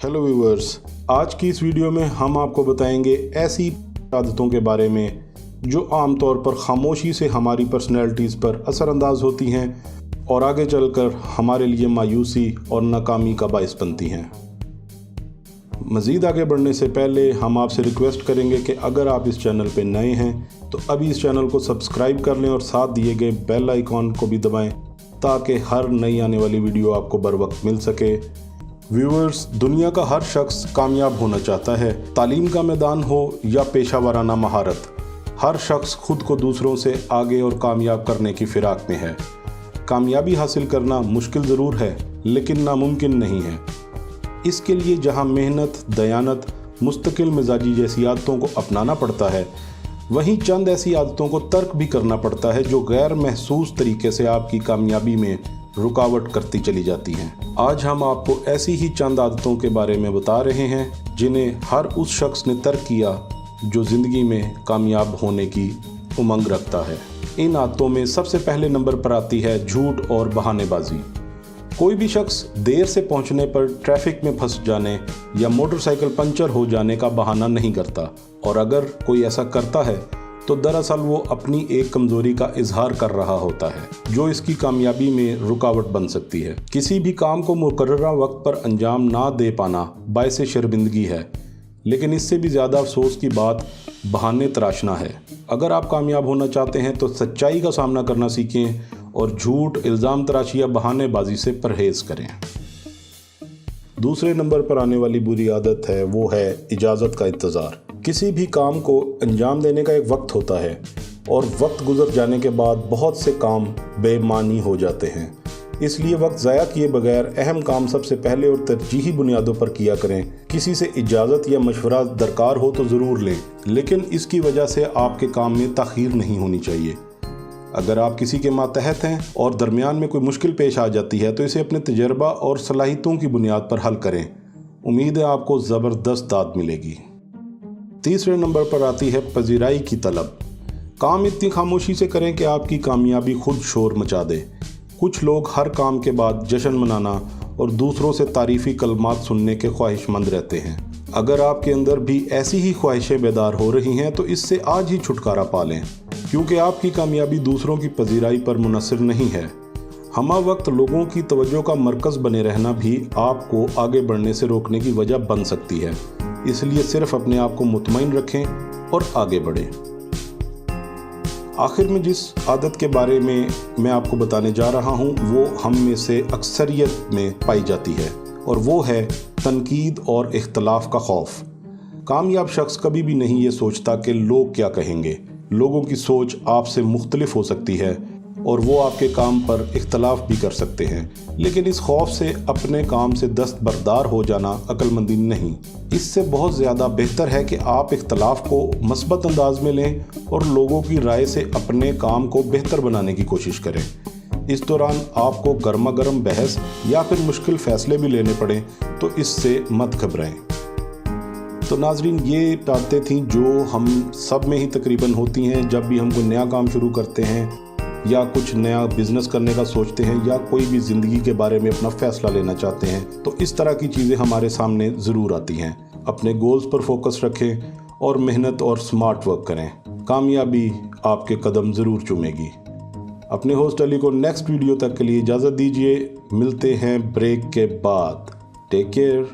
Hello viewers, आज की इस वीडियो में हम आपको बताएंगे ऐसी आदतों के बारे में जो आमतौर पर खामोशी से हमारी पर्सनैलिटीज़ पर असरअंदाज होती हैं और आगे चलकर हमारे लिए मायूसी और नाकामी का बायस बनती हैं। मज़ीद आगे बढ़ने से पहले हम आपसे रिक्वेस्ट करेंगे कि अगर आप इस चैनल पर नए हैं तो अभी इस चैनल को सब्सक्राइब कर लें और साथ दिए गए बेल आइकॉन को भी दबाएं ताकि हर नई आने वाली वीडियो आपको बर वक्त मिल सके। व्यूअर्स, दुनिया का हर शख्स कामयाब होना चाहता है, तालीम का मैदान हो या पेशा वाराना महारत। हर शख्स खुद को दूसरों से आगे और कामयाब करने की फिराक में है। कामयाबी हासिल करना मुश्किल ज़रूर है लेकिन नामुमकिन नहीं है। इसके लिए जहां मेहनत, दयानत, मुस्तकिल मिजाजी जैसी आदतों को अपनाना पड़ता है, वहीं चंद ऐसी आदतों को तर्क भी करना पड़ता है जो गैर महसूस तरीके से आपकी कामयाबी में रुकावट करती चली जाती हैं। आज हम आपको ऐसी ही चंद आदतों के बारे में बता रहे हैं जिन्हें हर उस शख्स ने तर्क किया जो ज़िंदगी में कामयाब होने की उमंग रखता है। इन आदतों में सबसे पहले नंबर पर आती है झूठ और बहानेबाजी। कोई भी शख्स देर से पहुंचने पर ट्रैफिक में फंस जाने या मोटरसाइकिल पंचर हो जाने का बहाना नहीं करता, और अगर कोई ऐसा करता है तो दरअसल वो अपनी एक कमज़ोरी का इजहार कर रहा होता है जो इसकी कामयाबी में रुकावट बन सकती है। किसी भी काम को मुकर्ररा वक्त पर अंजाम ना दे पाना बायस शर्मिंदगी है, लेकिन इससे भी ज़्यादा अफसोस की बात बहाने तराशना है। अगर आप कामयाब होना चाहते हैं तो सच्चाई का सामना करना सीखें और झूठ, इल्ज़ाम तराशी या बहानेबाजी से परहेज़ करें। दूसरे नंबर पर आने वाली बुरी आदत है वो है इजाज़त का इंतज़ार। किसी भी काम को अंजाम देने का एक वक्त होता है और वक्त गुजर जाने के बाद बहुत से काम बेमानी हो जाते हैं। इसलिए वक्त ज़ाया किए बगैर अहम काम सबसे पहले और तरजीही बुनियादों पर किया करें। किसी से इजाज़त या मशवरा दरकार हो तो ज़रूर लें, लेकिन इसकी वजह से आपके काम में ताख़ीर नहीं होनी चाहिए। अगर आप किसी के मातहत हैं और दरमियान में कोई मुश्किल पेश आ जाती है तो इसे अपने तजर्बा और सलाहियतों की बुनियाद पर हल करें। उम्मीद है आपको ज़बरदस्त दाद मिलेगी। तीसरे नंबर पर आती है पजीराई की तलब। काम इतनी खामोशी से करें कि आपकी कामयाबी खुद शोर मचा दे। कुछ लोग हर काम के बाद जश्न मनाना और दूसरों से तारीफ़ी कलमात सुनने के ख्वाहिशमंद रहते हैं। अगर आपके अंदर भी ऐसी ही ख्वाहिशें बेदार हो रही हैं तो इससे आज ही छुटकारा पा लें, क्योंकि आपकी कामयाबी दूसरों की पजीराई पर मुनहसर नहीं है। हमा वक्त लोगों की तवज्जो का मरकज़ बने रहना भी आपको आगे बढ़ने से रोकने की वजह बन सकती है। इसलिए सिर्फ अपने आप को मुतमईन रखें और आगे बढ़ें। आखिर में जिस आदत के बारे में मैं आपको बताने जा रहा हूं वो हम में से अक्सरियत में पाई जाती है, और वो है तनकीद और इख्तलाफ का खौफ। कामयाब शख्स कभी भी नहीं ये सोचता कि लोग क्या कहेंगे। लोगों की सोच आपसे मुख्तलिफ हो सकती है और वो आपके काम पर इख्तलाफ भी कर सकते हैं, लेकिन इस खौफ से अपने काम से दस्तबरदार हो जाना अक्लमंदी नहीं। इससे बहुत ज़्यादा बेहतर है कि आप इख्तलाफ को मस्बत अंदाज में लें और लोगों की राय से अपने काम को बेहतर बनाने की कोशिश करें। इस दौरान आपको गर्मा गर्म बहस या फिर मुश्किल फ़ैसले भी लेने पड़ें तो इससे मत घबराएं। तो नाजरीन, ये बातें थीं जो हम सब में ही तकरीबन होती हैं जब भी हम कोई नया काम शुरू करते हैं या कुछ नया बिज़नेस करने का सोचते हैं या कोई भी ज़िंदगी के बारे में अपना फ़ैसला लेना चाहते हैं, तो इस तरह की चीज़ें हमारे सामने ज़रूर आती हैं। अपने गोल्स पर फोकस रखें और मेहनत और स्मार्ट वर्क करें। कामयाबी आपके कदम ज़रूर चूमेगी। अपने होस्ट अली को नेक्स्ट वीडियो तक के लिए इजाज़त दीजिए। मिलते हैं ब्रेक के बाद। Take care.